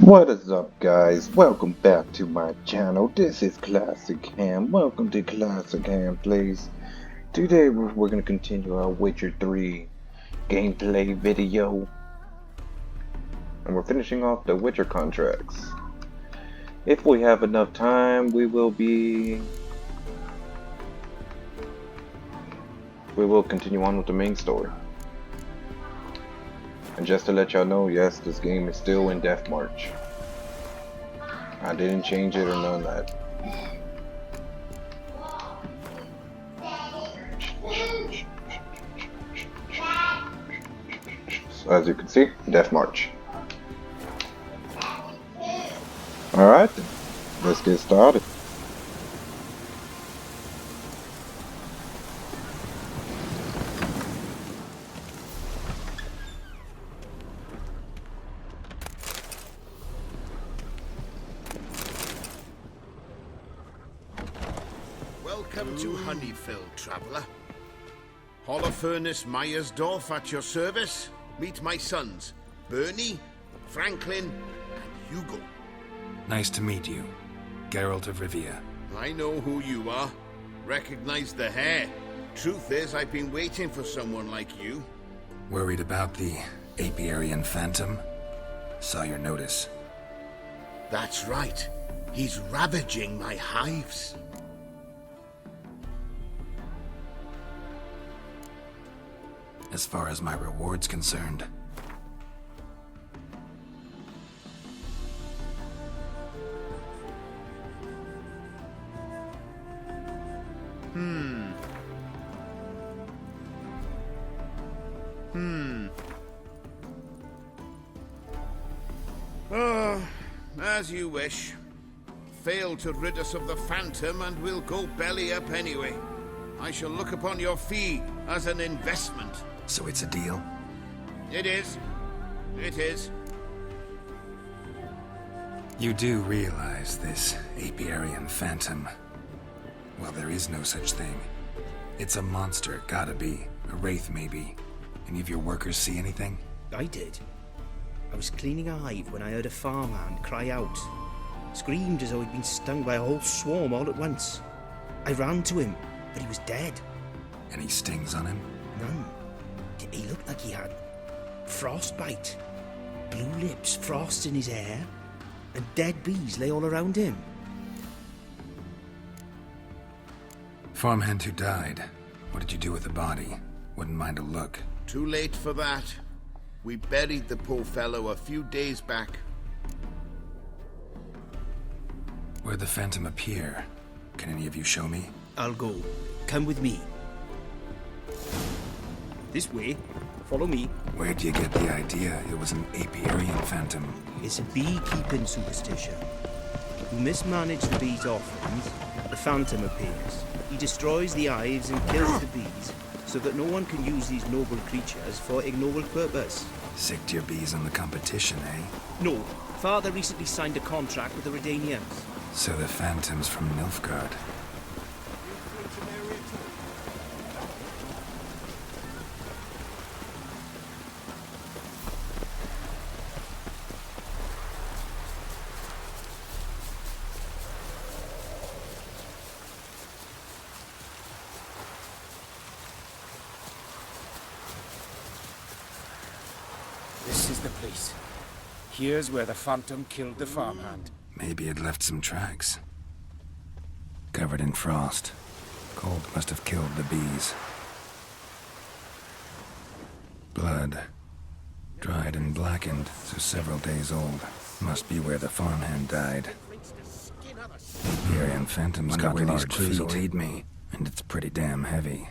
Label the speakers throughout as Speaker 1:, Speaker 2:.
Speaker 1: What is up, guys? Welcome back to my channel. This is Classic Ham. Welcome to Classic Ham Plays. Today we're going to continue our Witcher 3 gameplay video. And we're finishing off the Witcher contracts. If we have enough time, we will continue on with the main story. And just to let y'all know, yes, this game is still in Death March. I didn't change it or none of that. So as you can see, Death March. Alright, let's get started.
Speaker 2: Welcome to Honeyfield, traveller. Holofernes Myersdorf at your service. Meet my sons, Bernie, Franklin, and Hugo.
Speaker 3: Nice to meet you, Geralt of Rivia.
Speaker 2: I know who you are. Recognize the hair. Truth is, I've been waiting for someone like you.
Speaker 3: Worried about the Apiarian Phantom? Saw your notice.
Speaker 2: That's right. He's ravaging my hives.
Speaker 3: As far as my reward's concerned,
Speaker 2: As you wish. Fail to rid us of the Phantom and we'll go belly up anyway. I shall look upon your fee as an investment.
Speaker 3: so it's a deal?
Speaker 2: It is. It is.
Speaker 3: You do realize this Apiarian Phantom? Well, there is no such thing. It's a monster, gotta be. A wraith, maybe. Any of your workers see anything?
Speaker 4: I did. I was cleaning a hive when I heard a farmhand cry out. Screamed as though he'd been stung by a whole swarm all at once. I ran to him, but he was dead.
Speaker 3: Any stings on him?
Speaker 4: None. He looked like he had frostbite. Blue lips, frost in his hair, and dead bees lay all around him.
Speaker 3: Farmhand who died. What did you do with the body? Wouldn't mind a look.
Speaker 2: Too late for that. We buried the poor fellow a few days back.
Speaker 3: Where'd the Phantom appear? Can any of you show me?
Speaker 4: I'll go. Come with me. This way. Follow me.
Speaker 3: Where'd you get the idea it was an Apiarian Phantom?
Speaker 4: It's a beekeeping superstition. You mismanage the bees' offerings, the Phantom appears. He destroys the hives and kills the bees, so that no one can use these noble creatures for ignoble purpose.
Speaker 3: Sick to your bees on the competition, eh?
Speaker 4: No, Father recently signed a contract with the Redanians.
Speaker 3: So the Phantom's from Nilfgaard.
Speaker 5: This is the place. Here's where the Phantom killed the farmhand.
Speaker 3: Maybe it left some tracks. Covered in frost. Cold must have killed the bees. Blood. Dried and blackened, so several days old. Must be where the farmhand died. The Apiarian Phantom's got large feet. Will eat me, and it's pretty damn heavy.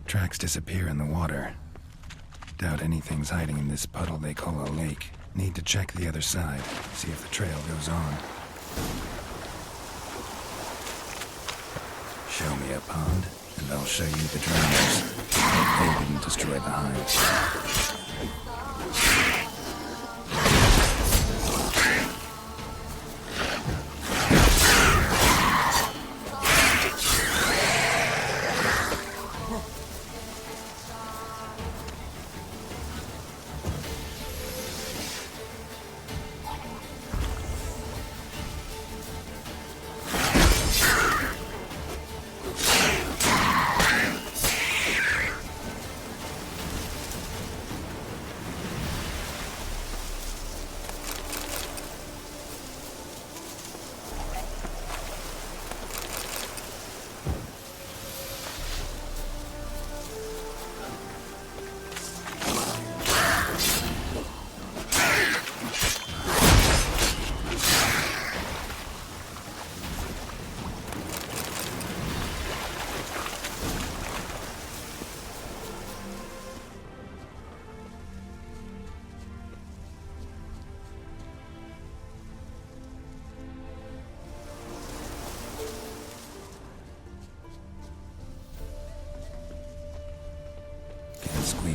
Speaker 3: Tracks disappear in the water. Doubt anything's hiding in this puddle they call a lake. Need to check the other side, see if the trail goes on. Show me a pond, and I'll show you the drowners. They didn't destroy the hives.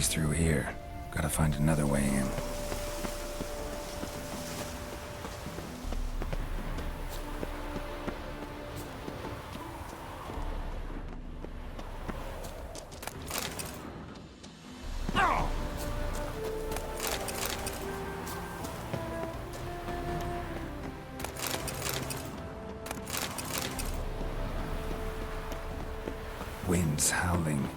Speaker 3: he's through here. Gotta find another way in. Wind's howling.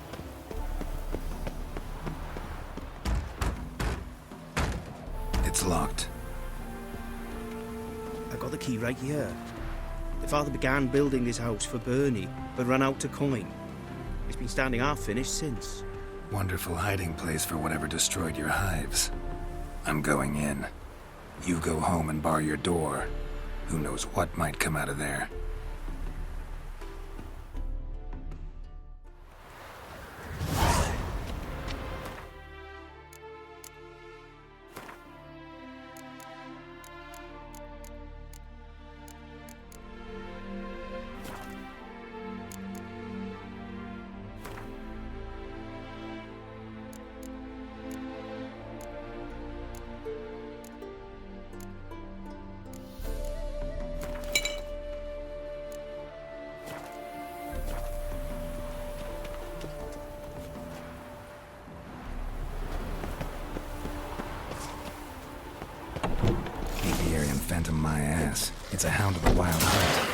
Speaker 3: It's locked.
Speaker 4: I got the key right here. The father began building this house for Bernie, but ran out of coin. It's been standing half finished since.
Speaker 3: Wonderful hiding place for whatever destroyed your hives. I'm going in. You go home and bar your door. Who knows what might come out of there. Apiarian Phantom my ass. It's a hound of the wild hunt.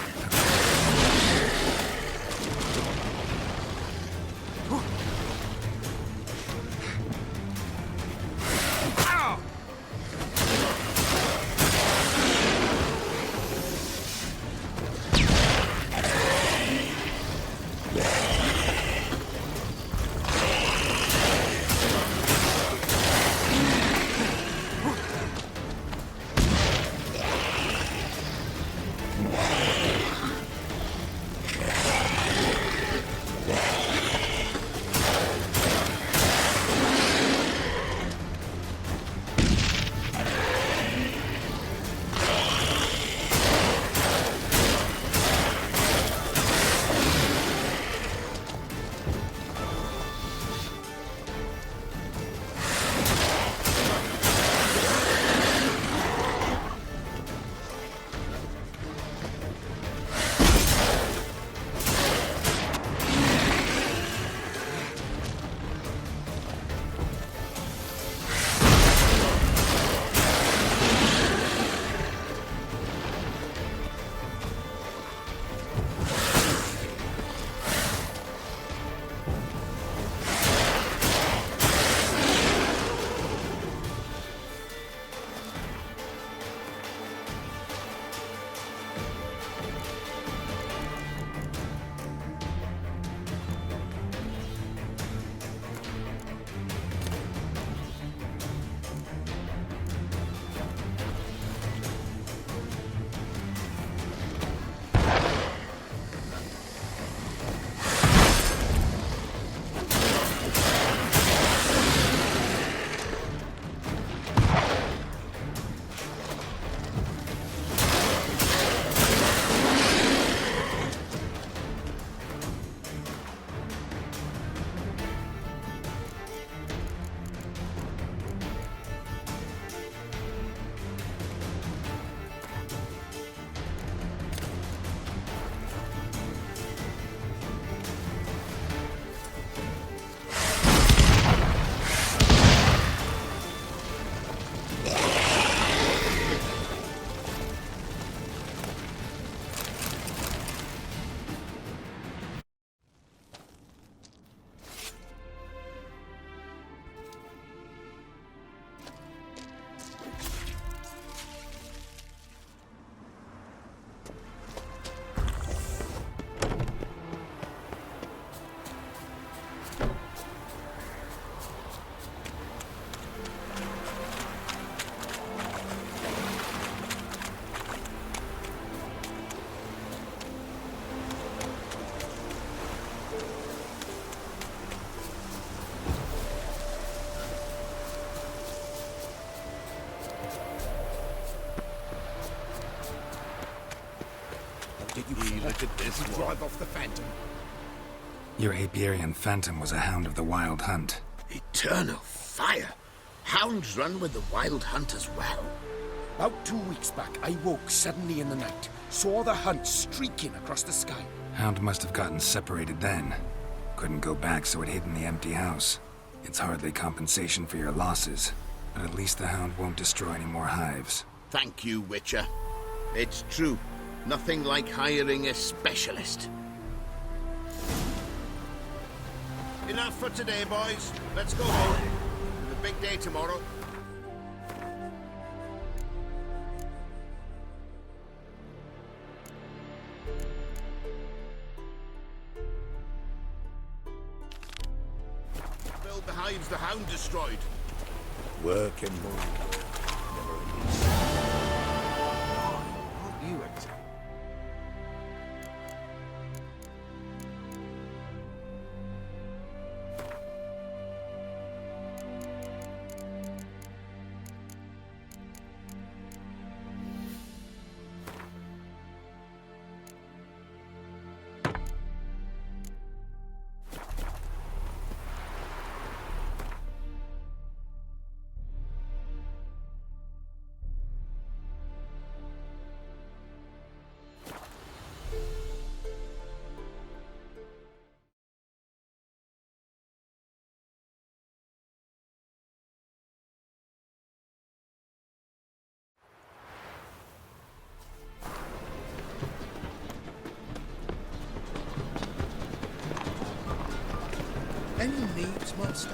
Speaker 2: Look at this one.
Speaker 5: Drive off the Phantom.
Speaker 3: Your Apiarian Phantom was a hound of the wild hunt.
Speaker 2: It Eternal fire! Hounds run with the wild hunt as well.
Speaker 5: About 2 weeks back, I woke suddenly in the night, saw the hunt streaking across the sky.
Speaker 3: Hound must have gotten separated then. Couldn't go back, so it hid in the empty house. It's hardly compensation for your losses, but at least the Hound won't destroy any more hives.
Speaker 2: Thank you, Witcher. It's true. Nothing like hiring a specialist. Enough for today, boys. Let's go home. It's a big day tomorrow. Build the hives the Hound destroyed.
Speaker 5: Work and more.
Speaker 2: Aren't you, Hector? Any needs, monster?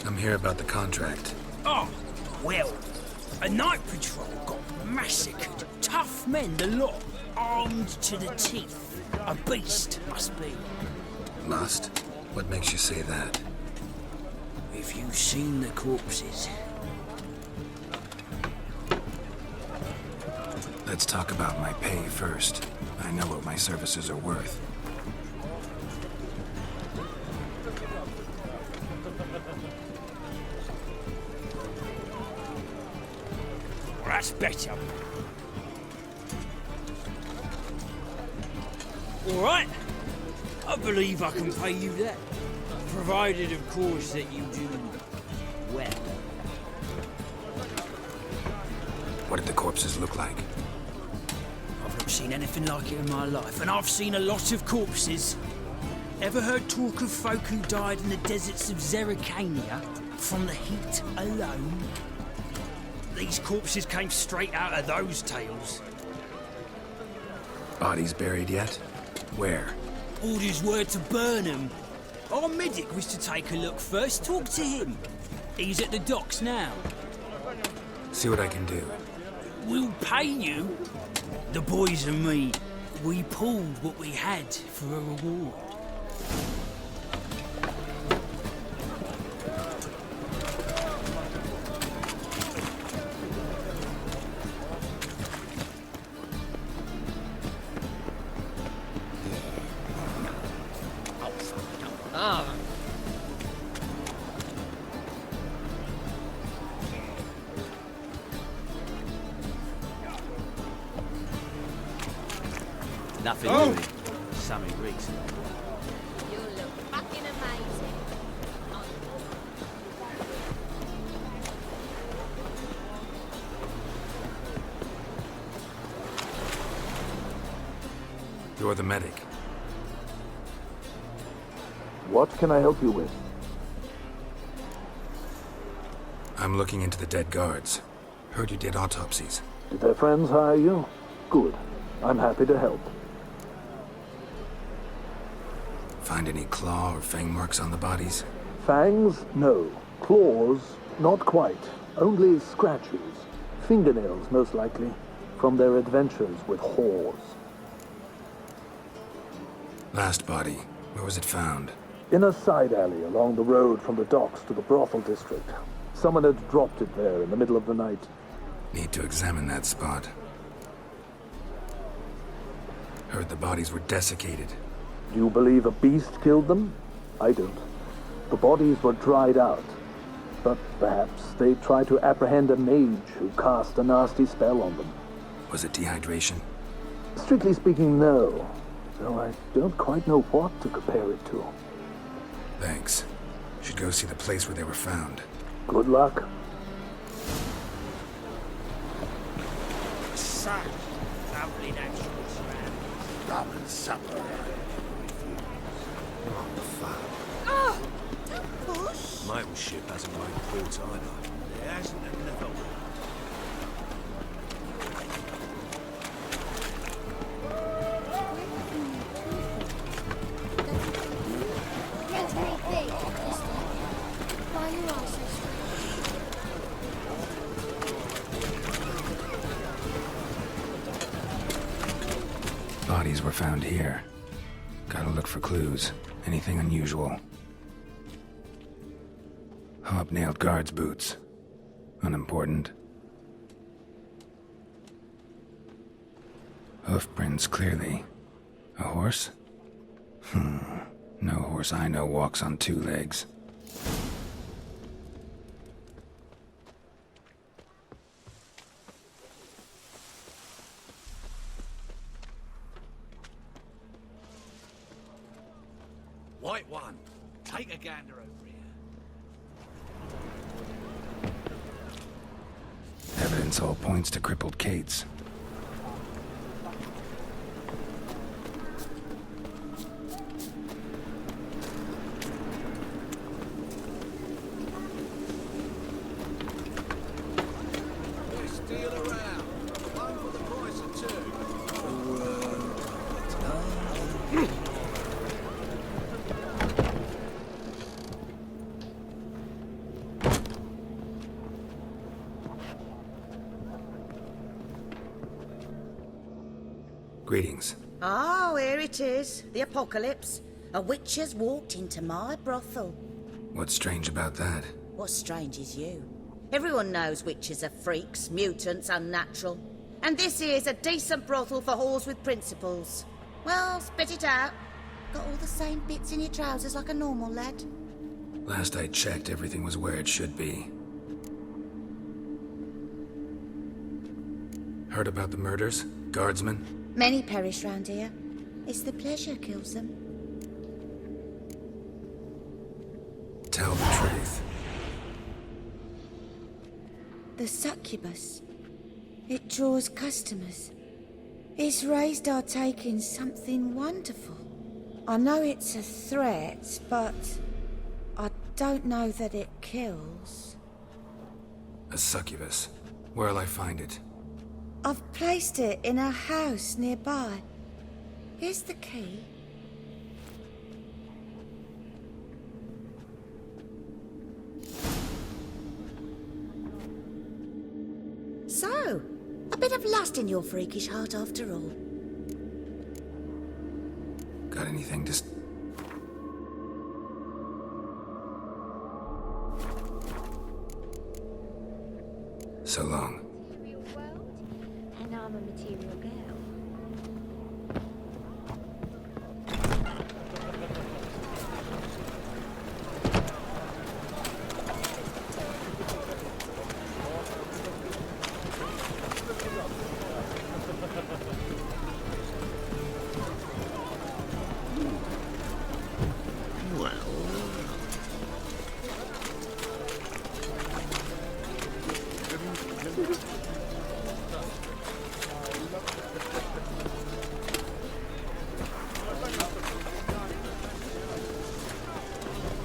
Speaker 3: I'm here about the contract.
Speaker 6: Oh, well, a night patrol got massacred. Tough men, the lot, armed to the teeth. A beast, must be.
Speaker 3: Must? What makes you say that?
Speaker 6: If you've seen the corpses.
Speaker 3: Let's talk about my pay first. I know what my services are worth.
Speaker 6: Well, that's better. All right. I believe I can pay you that. Provided, of course, that you do well.
Speaker 3: What did the corpses look like?
Speaker 6: I've not seen anything like it in my life, and I've seen a lot of corpses. Ever heard talk of folk who died in the deserts of Zerrikania from the heat alone? These corpses came straight out of those tales.
Speaker 3: Bodies buried yet? Where?
Speaker 6: Orders were to burn them. Our medic was to take a look first. Talk to him. He's at the docks now.
Speaker 3: See what I can do.
Speaker 6: We'll pay you. The boys and me, we pulled what we had for a reward.
Speaker 7: Nothing really. Sammy Riggs.
Speaker 8: You look fucking amazing.
Speaker 3: You're the medic.
Speaker 9: What can I help you with?
Speaker 3: I'm looking into the dead guards. Heard you did autopsies.
Speaker 9: Did their friends hire you? Good. I'm happy to help.
Speaker 3: Find any claw or fang marks on the bodies?
Speaker 9: Fangs? No. Claws? Not quite. Only scratches. Fingernails, most likely. From their adventures with whores.
Speaker 3: Last body. Where was it found?
Speaker 9: In a side alley along the road from the docks to the brothel district. Someone had dropped it there in the middle of the night.
Speaker 3: Need to examine that spot. Heard the bodies were desiccated.
Speaker 9: Do you believe a beast killed them? I don't. The bodies were dried out. But perhaps they tried to apprehend a mage who cast a nasty spell on them.
Speaker 3: Was it dehydration?
Speaker 9: Strictly speaking, no. Though I don't quite know what to compare it to.
Speaker 3: Thanks. Should go see the place where they were found.
Speaker 9: Good luck.
Speaker 6: So, lovely natural surroundings.
Speaker 5: Rum and supper.
Speaker 8: Oh, don't push.
Speaker 7: Maple ship hasn't made port either.
Speaker 6: There hasn't another one.
Speaker 8: Let's rethink this time. Why you are so strange?
Speaker 3: Bodies were found here. Gotta look for clues. Anything unusual. Hobnailed guards' boots. Unimportant. Hoof prints, clearly. A horse? No horse I know walks on two legs.
Speaker 7: White one, take a gander over here.
Speaker 3: Evidence all points to crippled Kate's.
Speaker 7: Deal around. One for the price of two.
Speaker 3: Greetings.
Speaker 10: Oh, here it is. The apocalypse. A witch has walked into my brothel.
Speaker 3: What's strange about that?
Speaker 10: What's strange is you. Everyone knows witches are freaks, mutants, unnatural. And this here's a decent brothel for whores with principles. Well, spit it out. Got all the same bits in your trousers like a normal lad.
Speaker 3: Last I checked, everything was where it should be. Heard about the murders? Guardsmen?
Speaker 10: Many perish round here. It's the pleasure kills them.
Speaker 3: Tell the truth.
Speaker 10: The succubus. It draws customers. It's raised our taking something wonderful. I know it's a threat, but I don't know that it kills.
Speaker 3: A succubus. Where'll I find it?
Speaker 10: I've placed it in a house nearby. Here's the key. So, a bit of lust in your freakish heart after all.
Speaker 3: Got anything to... So long.
Speaker 8: Material world, and I'm a material girl.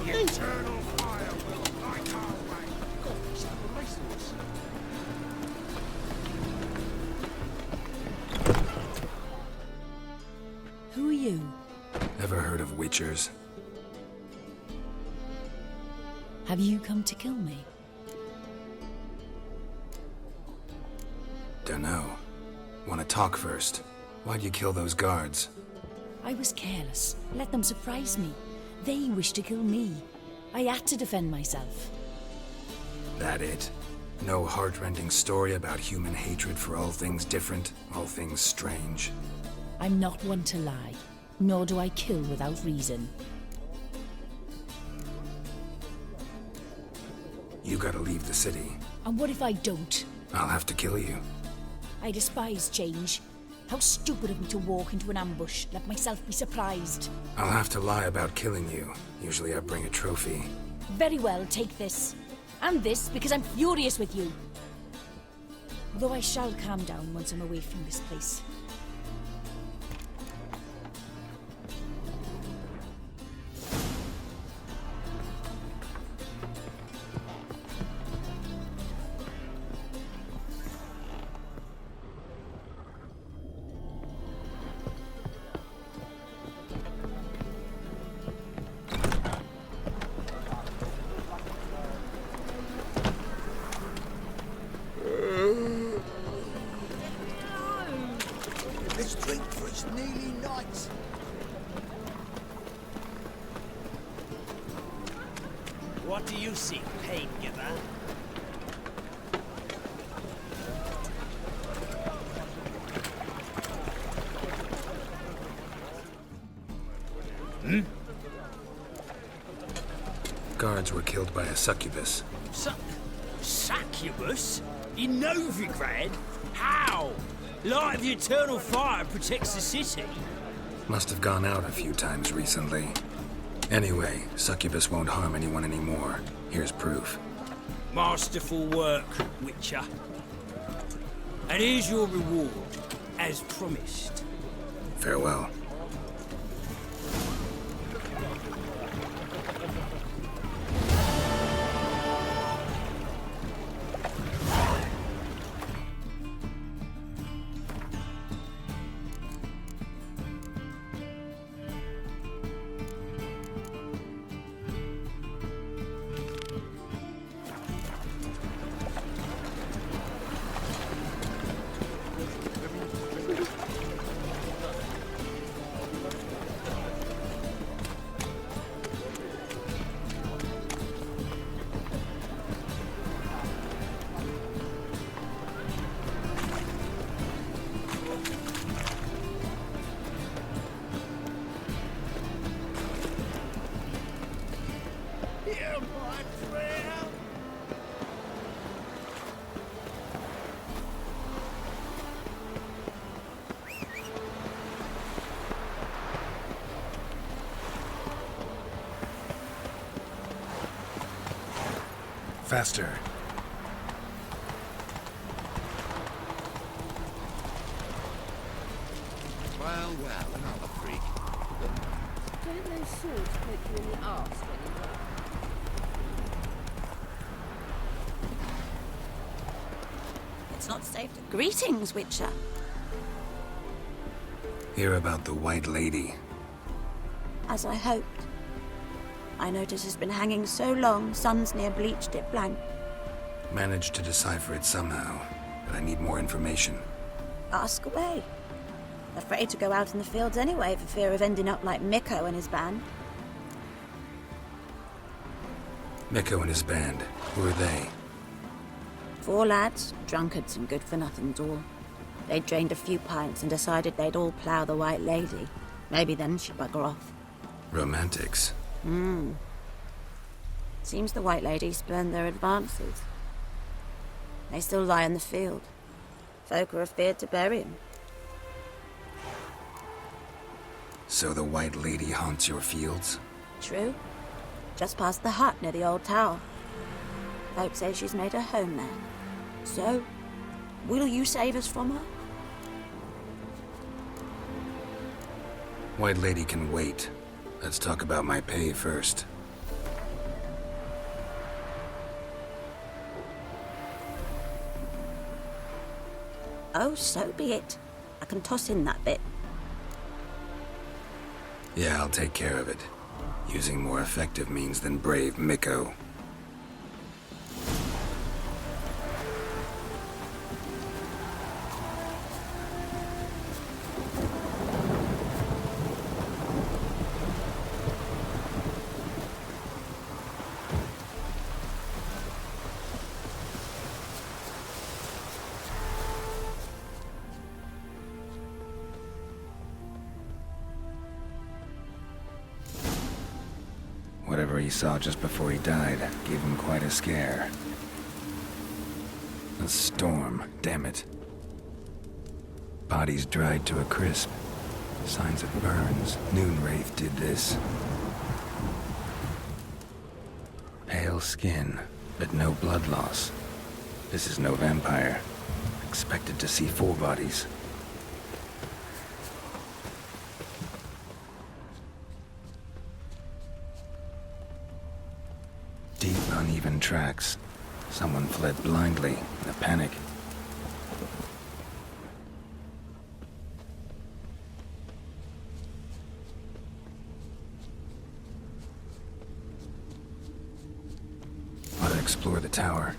Speaker 2: Eternal fire will light our way.
Speaker 6: Who are you?
Speaker 3: Ever heard of witchers?
Speaker 6: Have you come to kill me?
Speaker 3: Dunno. Wanna talk first? Why'd you kill those guards?
Speaker 6: I was careless. Let them surprise me. They wished to kill me. I had to defend myself.
Speaker 3: That it? No heart-rending story about human hatred for all things different, all things strange?
Speaker 11: I'm not one to lie, nor do I kill without reason.
Speaker 3: You gotta leave the city.
Speaker 11: And what if I don't?
Speaker 3: I'll have to kill you.
Speaker 11: I despise change. How stupid of me to walk into an ambush, let myself be surprised.
Speaker 3: I'll have to lie about killing you. Usually I bring a trophy.
Speaker 11: Very well, take this. And this, because I'm furious with you. Though I shall calm down once I'm away from this place.
Speaker 7: Let's drink for it's nearly night.
Speaker 4: What do you seek, pain giver?
Speaker 3: Guards were killed by a succubus.
Speaker 6: Succubus? In Novigrad? How? Light of the eternal fire protects the city.
Speaker 3: Must have gone out a few times recently. Anyway, succubus won't harm anyone anymore. Here's proof.
Speaker 6: Masterful work, Witcher. And here's your reward, as promised.
Speaker 3: Farewell.
Speaker 7: Hear my prayer.
Speaker 3: Faster.
Speaker 2: Well, another freak.
Speaker 12: Don't those swords poke you in the arse when you run?
Speaker 10: It's not safe to... Greetings, Witcher.
Speaker 3: Hear about the White Lady.
Speaker 10: As I hoped. I notice it's been hanging so long, sun's near bleached it blank.
Speaker 3: Managed to decipher it somehow, but I need more information.
Speaker 10: Ask away. Afraid to go out in the fields anyway for fear of ending up like Mikko and his band.
Speaker 3: Mikko and his band. Who are they?
Speaker 10: 4 lads, drunkards and good-for-nothings all. They'd drained a few pints and decided they'd all plough the White Lady. Maybe then she'd bugger off.
Speaker 3: Romantics.
Speaker 10: Seems the White Lady spurned their advances. They still lie in the field. Folk are afeard to bury 'em.
Speaker 3: So the White Lady haunts your fields?
Speaker 10: True. Just past the hut near the old tower. Folk say she's made her home there. So, will you save us from her?
Speaker 3: White Lady can wait. Let's talk about my pay first.
Speaker 10: Oh, so be it. I can toss in that bit.
Speaker 3: Yeah, I'll take care of it. Using more effective means than brave Mikko. Whatever he saw just before he died gave him quite a scare. A storm, damn it. Bodies dried to a crisp. Signs of burns. Noonwraith did this. Pale skin, but no blood loss. This is no vampire. Expected to see 4 bodies. Deep, uneven tracks. Someone fled blindly in a panic. I'll explore the tower.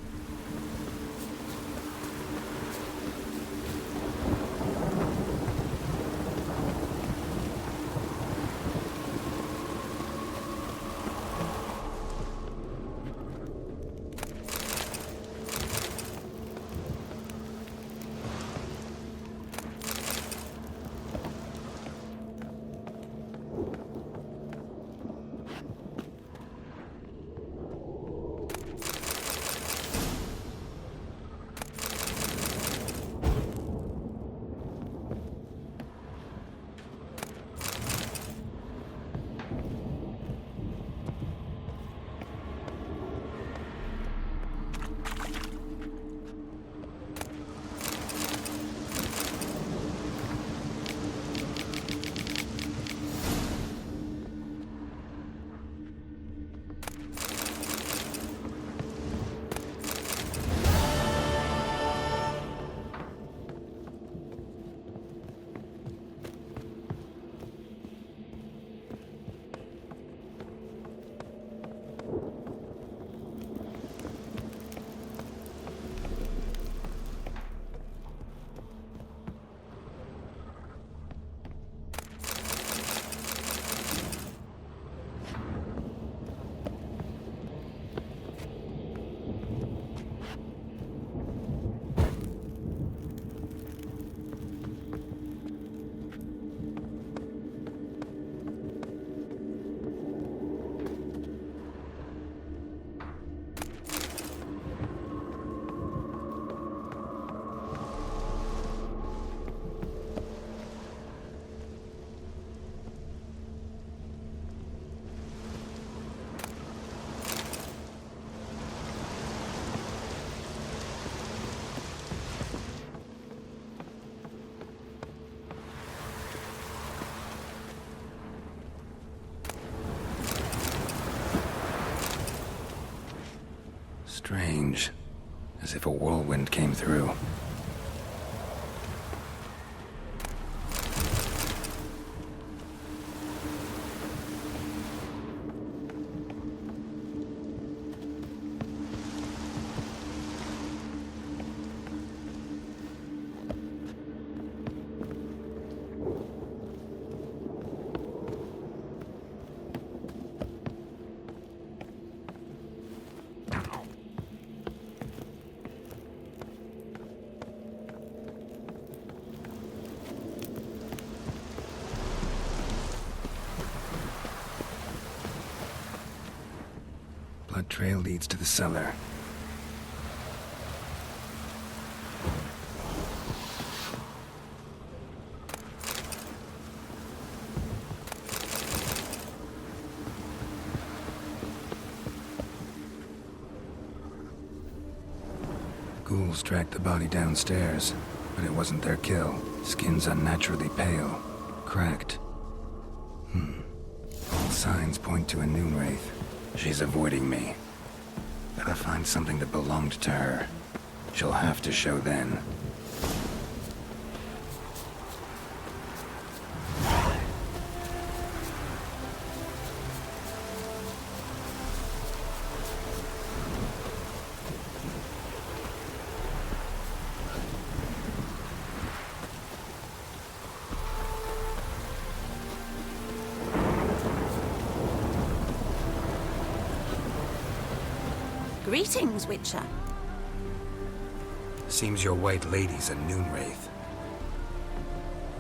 Speaker 3: Strange. As if a whirlwind came through. Blood trail leads to the cellar. Ghouls dragged the body downstairs, but it wasn't their kill. Skin's unnaturally pale, cracked. All signs point to a Noonwraith. She's avoiding me. Gotta find something that belonged to her. She'll have to show then.
Speaker 10: Greetings, Witcher.
Speaker 3: Seems your white lady's a Noonwraith.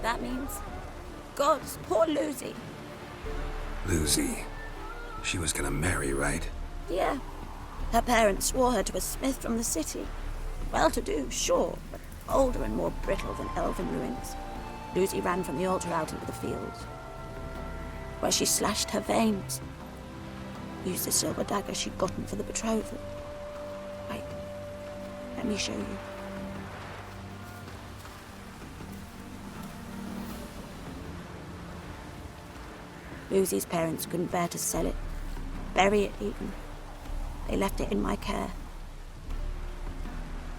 Speaker 10: That means... Gods, poor Lucy.
Speaker 3: Lucy. She was gonna marry, right?
Speaker 13: Yeah. Her parents swore her to a smith from the city. Well-to-do, sure, but older and more brittle than elven ruins. Lucy ran from the altar out into the fields, where she slashed her veins. Used the silver dagger she'd gotten for the betrothal. Wait, let me show you. Lucy's parents couldn't bear to sell it, bury it even. They left it in my care.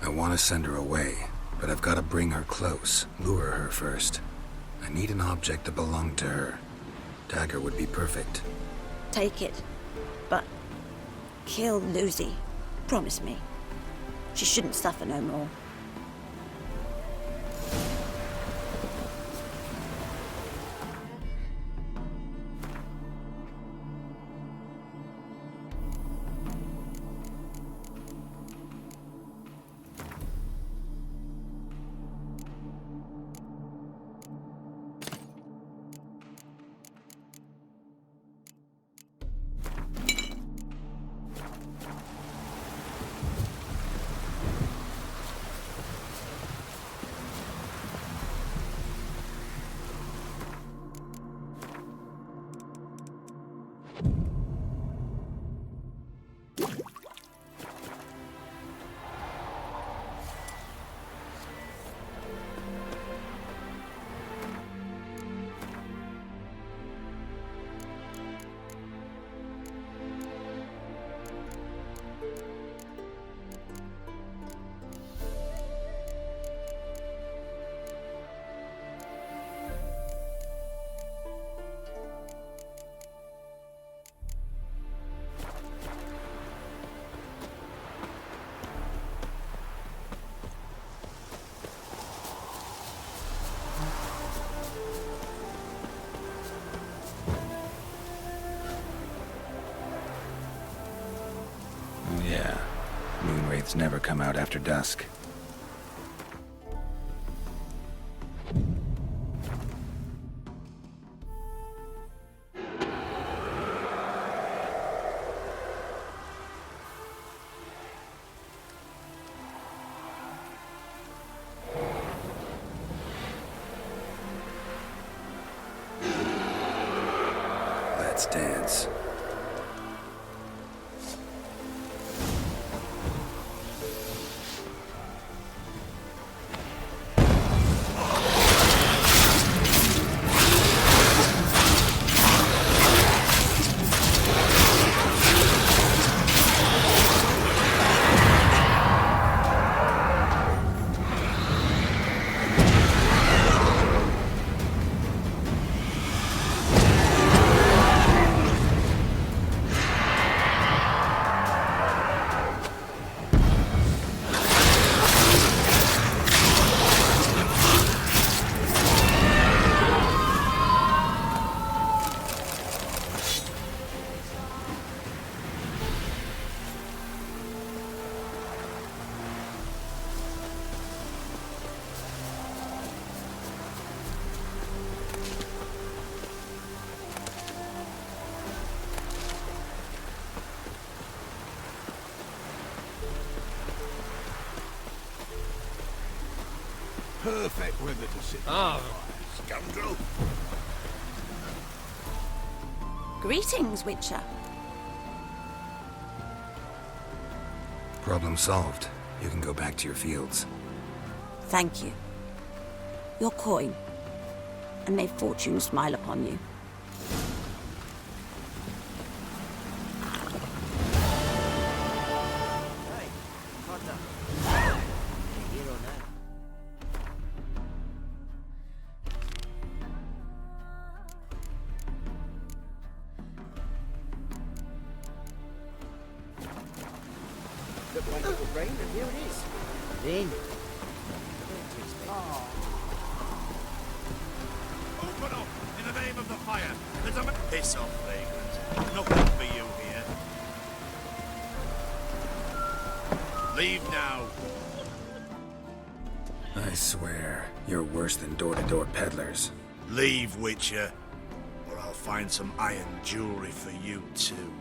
Speaker 3: I want to send her away, but I've got to bring her close, lure her first. I need an object that belonged to her. Dagger would be perfect.
Speaker 13: Take it, but kill Lucy. Promise me. She shouldn't suffer no more.
Speaker 3: Yeah. Moonwraiths never come out after dusk. Let's dance.
Speaker 2: Perfect weather to sit. Scoundrel.
Speaker 13: Greetings, Witcher.
Speaker 3: Problem solved. You can go back to your fields.
Speaker 13: Thank you. Your coin. And may fortune smile upon you.
Speaker 4: Looked like it would rain, and here it is. Then.
Speaker 2: Open up in the name of the fire. There's a piss off, vagrant. Nothing for you here. Leave now.
Speaker 3: I swear, you're worse than door-to-door peddlers.
Speaker 2: Leave, Witcher, or I'll
Speaker 14: find some iron jewelry for you too.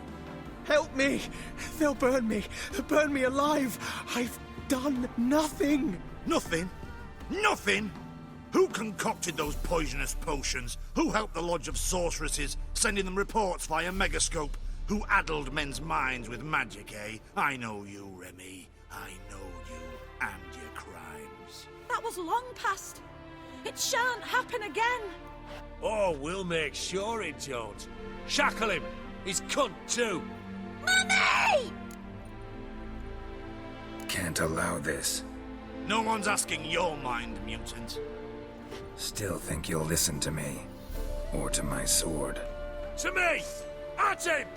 Speaker 5: Help me! They'll burn me! Burn me alive! I've done nothing!
Speaker 14: Nothing? Nothing? Who concocted those poisonous potions? Who helped the Lodge of Sorceresses, sending them reports via Megascope? Who addled men's minds with magic, eh? I know you, Remy. I know you and your crimes.
Speaker 13: That was long past. It shan't happen again.
Speaker 7: Oh, we'll make sure it don't. Shackle him! He's cunt too!
Speaker 13: Mummy!
Speaker 3: Can't allow this.
Speaker 14: No one's asking your mind, mutant.
Speaker 3: Still think you'll listen to me. Or to my sword.
Speaker 7: To me! At him!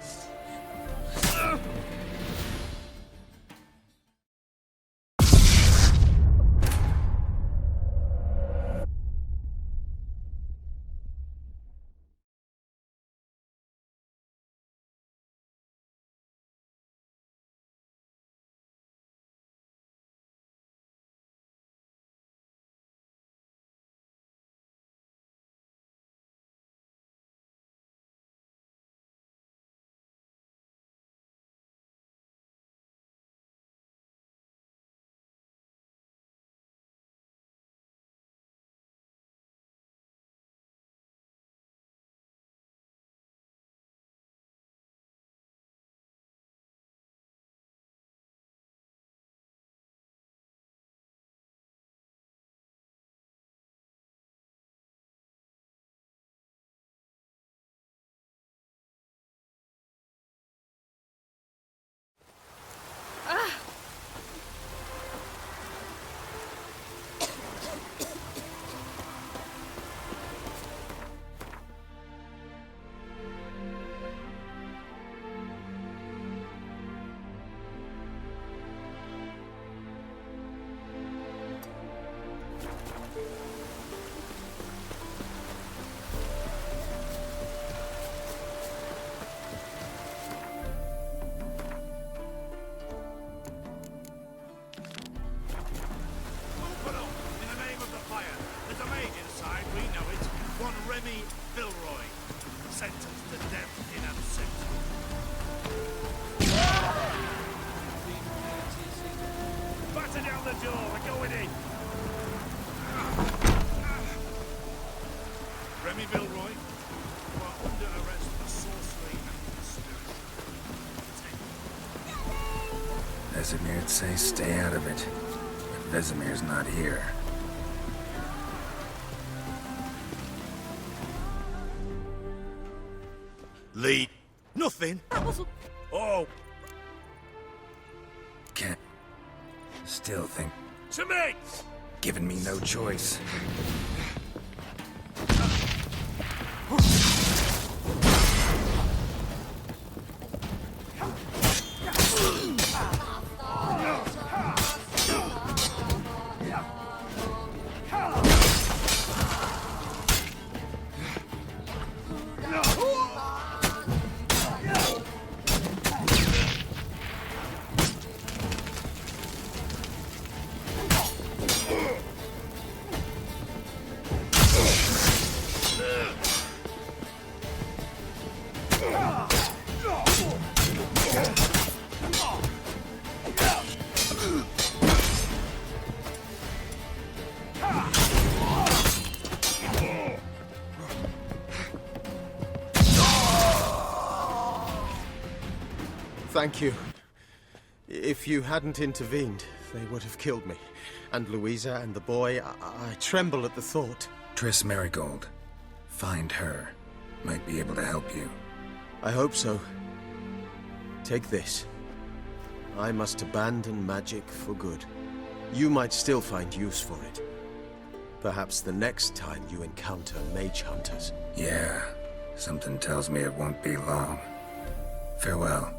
Speaker 14: Remy Vilroy, sentenced to death in absentia. Batter down the door, we're going in. Remy Vilroy, you are under arrest for sorcery and conspiracy.
Speaker 3: Vesemir'd say stay out of it. But Vesemir's not here.
Speaker 14: Lee, nothing.
Speaker 13: That was...
Speaker 14: Oh.
Speaker 3: Can't. Still think.
Speaker 14: To me!
Speaker 3: Giving me no choice.
Speaker 5: Thank you. If you hadn't intervened, they would have killed me. And Louisa and the boy, I tremble at the thought.
Speaker 3: Triss Merigold. Find her. Might be able to help you.
Speaker 5: I hope so. Take this. I must abandon magic for good. You might still find use for it. Perhaps the next time you encounter mage hunters.
Speaker 3: Yeah. Something tells me it won't be long. Farewell.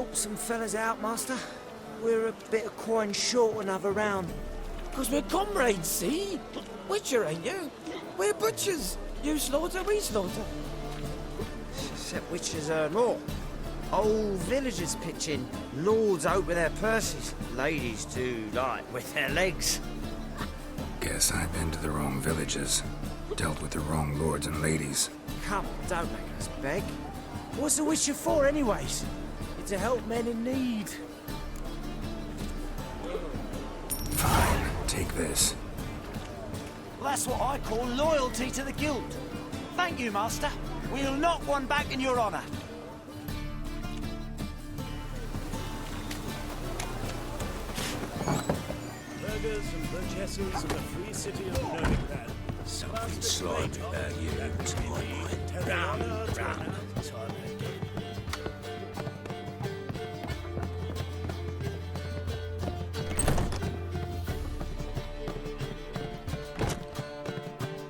Speaker 4: help some fellas out, Master? We're a bit of coin short another round.
Speaker 6: Because we're comrades, see? Witcher, ain't you? We're butchers. You slaughter, we slaughter.
Speaker 4: Except witches earn more. Old villagers pitch in. Lords out with their purses. Ladies do, like, with their legs.
Speaker 3: Guess I've been to the wrong villages. Dealt with the wrong lords and ladies.
Speaker 4: Come on, don't make us beg. What's a witcher for, anyways? It's to help men in need.
Speaker 3: Fine, take this.
Speaker 6: Well, that's what I call loyalty to the guild. Thank you, Master. We'll knock one back in your honour.
Speaker 7: Burghers and burgesses of the free city of Novigrad.
Speaker 5: Something slimy about you, to my mind.
Speaker 7: Round.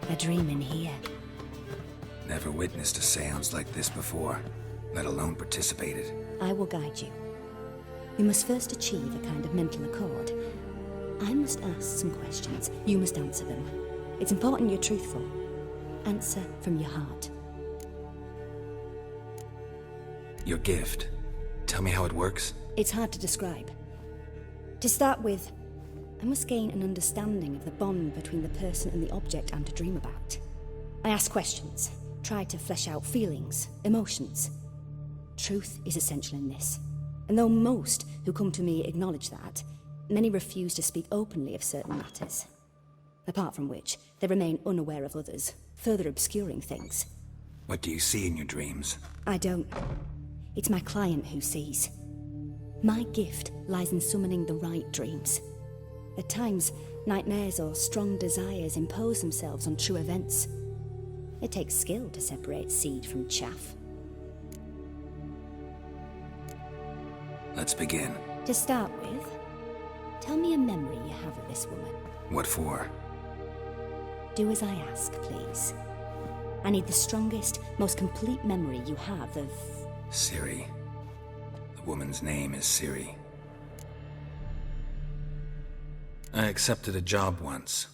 Speaker 15: A dream in here.
Speaker 3: Never witnessed a seance like this before, let alone participated.
Speaker 15: I will guide you. We must first achieve a kind of mental accord. I must ask some questions. You must answer them. It's important you're truthful. Answer from your heart.
Speaker 3: Your gift. Tell me how it works.
Speaker 15: It's hard to describe. To start with, I must gain an understanding of the bond between the person and the object I'm to dream about. I ask questions, try to flesh out feelings, emotions. Truth is essential in this. And though most who come to me acknowledge that, many refuse to speak openly of certain matters. Apart from which, they remain unaware of others, further obscuring things.
Speaker 3: What do you see in your dreams?
Speaker 15: I don't. It's my client who sees. My gift lies in summoning the right dreams. At times, nightmares or strong desires impose themselves on true events. It takes skill to separate seed from chaff.
Speaker 3: Let's begin.
Speaker 15: To start with, tell me a memory you have of this woman.
Speaker 3: What for?
Speaker 15: Do as I ask, please. I need the strongest, most complete memory you have of...
Speaker 3: Ciri. The woman's name is Ciri. I accepted a job once.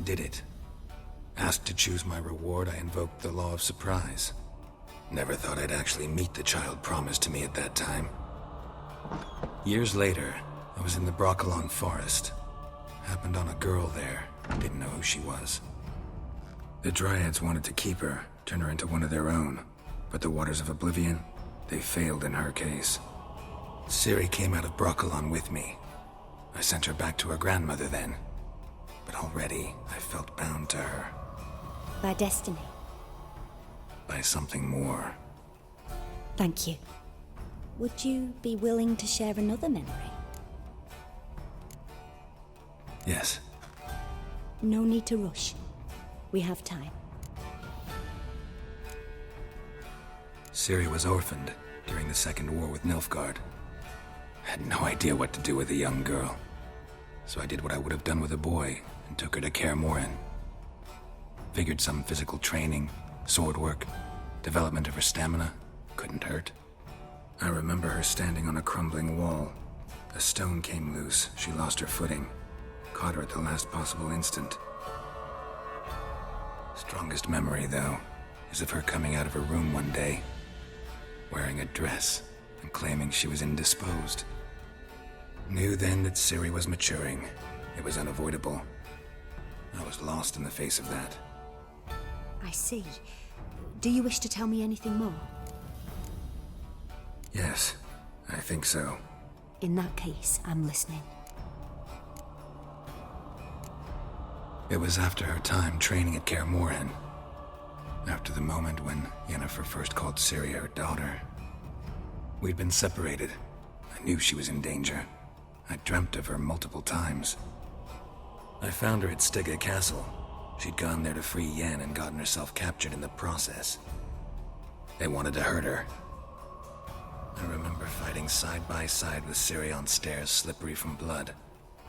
Speaker 3: Did it. Asked to choose my reward, I invoked the law of surprise. Never thought I'd actually meet the child promised to me at that time. Years later, I was in the Brokilon forest. Happened on a girl there. Didn't know who she was. The Dryads wanted to keep her, turn her into one of their own. But the Waters of Oblivion, they failed in her case. Ciri came out of Brokilon with me. I sent her back to her grandmother then. But already, I felt bound to her.
Speaker 15: By destiny.
Speaker 3: By something more.
Speaker 15: Thank you. Would you be willing to share another memory?
Speaker 3: Yes.
Speaker 15: No need to rush. We have time.
Speaker 3: Ciri was orphaned during the Second War with Nilfgaard. Had no idea what to do with a young girl. So I did what I would have done with a boy and took her to Kaer Morhen. Figured some physical training, sword work, development of her stamina couldn't hurt. I remember her standing on a crumbling wall. A stone came loose, she lost her footing. Caught her at the last possible instant. Strongest memory, though, is of her coming out of her room one day, wearing a dress and claiming she was indisposed. Knew then that Ciri was maturing. It was unavoidable. I was lost in the face of that.
Speaker 15: I see. Do you wish to tell me anything more?
Speaker 3: Yes, I think so.
Speaker 15: In that case, I'm listening.
Speaker 3: It was after her time training at Kaer Morhen. After the moment when Yennefer first called Ciri her daughter. We'd been separated. I knew she was in danger. I dreamt of her multiple times. I found her at Stygga Castle. She'd gone there to free Yen and gotten herself captured in the process. They wanted to hurt her. I remember fighting side by side with Ciri on stairs slippery from blood.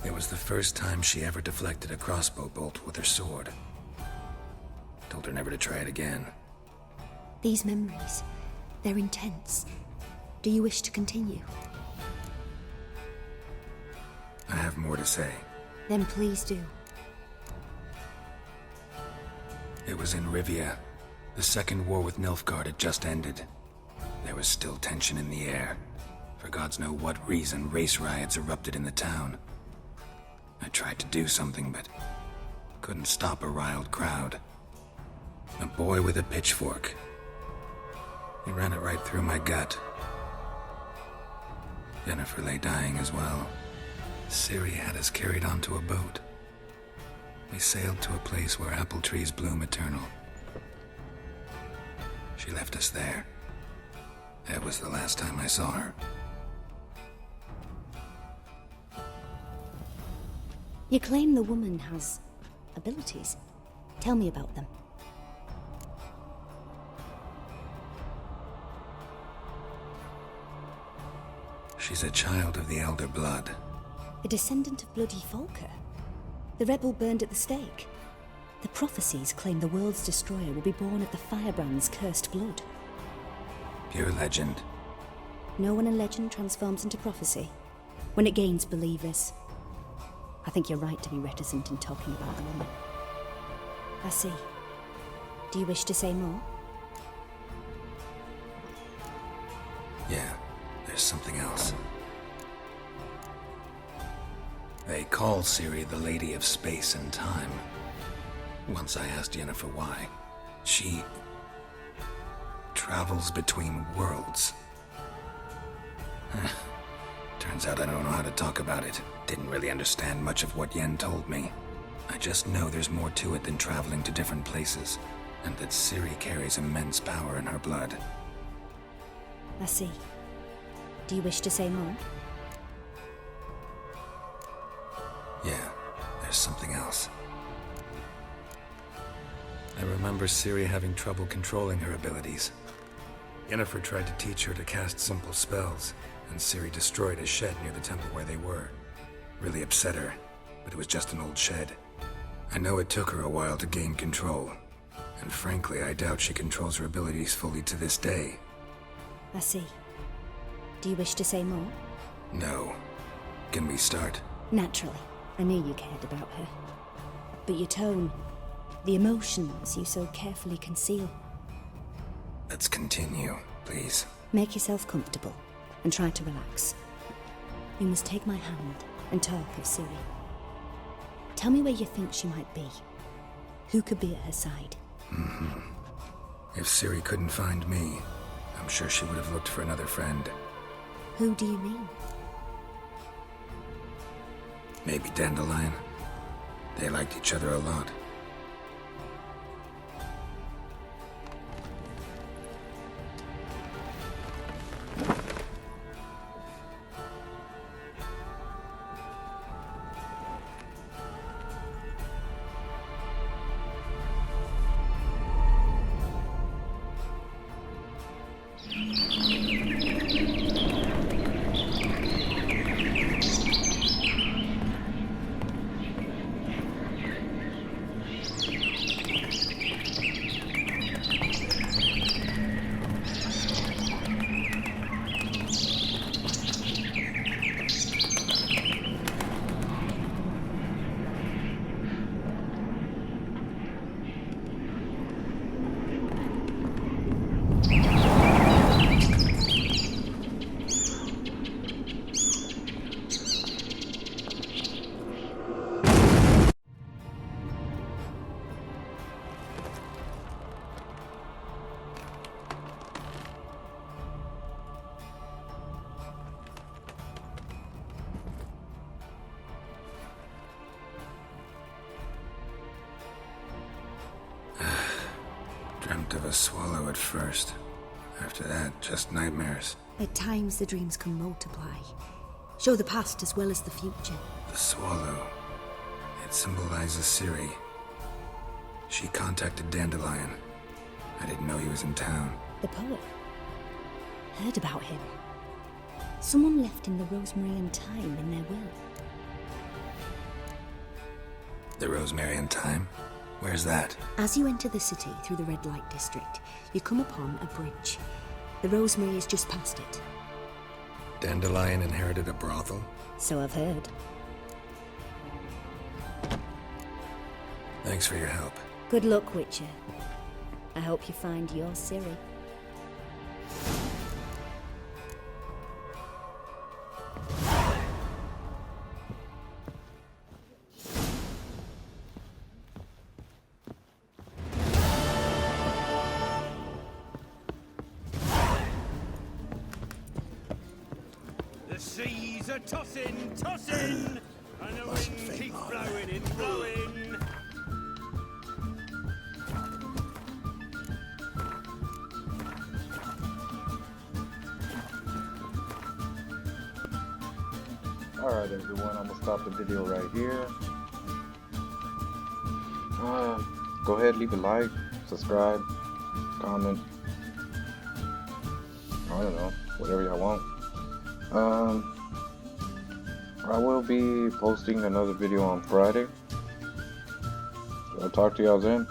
Speaker 3: It was the first time she ever deflected a crossbow bolt with her sword. Told her never to try it again.
Speaker 15: These memories, they're intense. Do you wish to continue?
Speaker 3: I have more to say.
Speaker 15: Then please do.
Speaker 3: It was in Rivia. The second war with Nilfgaard had just ended. There was still tension in the air. For gods know what reason, race riots erupted in the town. I tried to do something, but couldn't stop a riled crowd. A boy with a pitchfork. He ran it right through my gut. Yennefer lay dying as well. Ciri had us carried onto a boat. We sailed to a place where apple trees bloom eternal. She left us there. That was the last time I saw her.
Speaker 15: You claim the woman has abilities. Tell me about them.
Speaker 3: She's a child of the Elder Blood.
Speaker 15: A descendant of bloody Volker. The rebel burned at the stake. The prophecies claim the world's destroyer will be born of the firebrand's cursed blood.
Speaker 3: Pure legend.
Speaker 15: Know when a legend transforms into prophecy? When it gains believers. I think you're right to be reticent in talking about the woman. I see. Do you wish to say more?
Speaker 3: Yeah, there's something else. They call Ciri the Lady of Space and Time. Once I asked Yennefer why. She travels between worlds. Turns out I don't know how to talk about it. Didn't really understand much of what Yen told me. I just know there's more to it than traveling to different places, and that Ciri carries immense power in her blood.
Speaker 15: I see. Do you wish to say more?
Speaker 3: Yeah, there's something else. I remember Ciri having trouble controlling her abilities. Yennefer tried to teach her to cast simple spells, and Ciri destroyed a shed near the temple where they were. Really upset her, but it was just an old shed. I know it took her a while to gain control, and frankly, I doubt she controls her abilities fully to this day.
Speaker 15: I see. Do you wish to say more?
Speaker 3: No. Can we start?
Speaker 15: Naturally. I knew you cared about her. But your tone, the emotions you so carefully conceal.
Speaker 3: Let's continue, please.
Speaker 15: Make yourself comfortable and try to relax. You must take my hand and talk of Ciri. Tell me where you think she might be. Who could be at her side?
Speaker 3: If Ciri couldn't find me, I'm sure she would have looked for another friend.
Speaker 15: Who do you mean?
Speaker 3: Maybe Dandelion. They liked each other a lot. Dreamt of a swallow at first. After that, just nightmares.
Speaker 15: At times the dreams can multiply. Show the past as well as the future.
Speaker 3: The swallow. It symbolizes Ciri. She contacted Dandelion. I didn't know he was in town.
Speaker 15: The poet. Heard about him. Someone left in the Rosemary and Thyme in their will.
Speaker 3: The Rosemary and Thyme? Where's that?
Speaker 15: As you enter the city through the red light district, you come upon a bridge. The Rosemary is just past it.
Speaker 3: Dandelion inherited a brothel?
Speaker 15: So I've heard.
Speaker 3: Thanks for your help.
Speaker 15: Good luck, Witcher. I hope you find your Ciri.
Speaker 7: The seas are tossing, tossing, and the wind keeps blowing and blowing.
Speaker 1: Alright everyone, I'm gonna stop the video right here. Go ahead, leave a like, subscribe, comment. I don't know, whatever y'all want. I will be posting another video on Friday. So I'll talk to y'all then.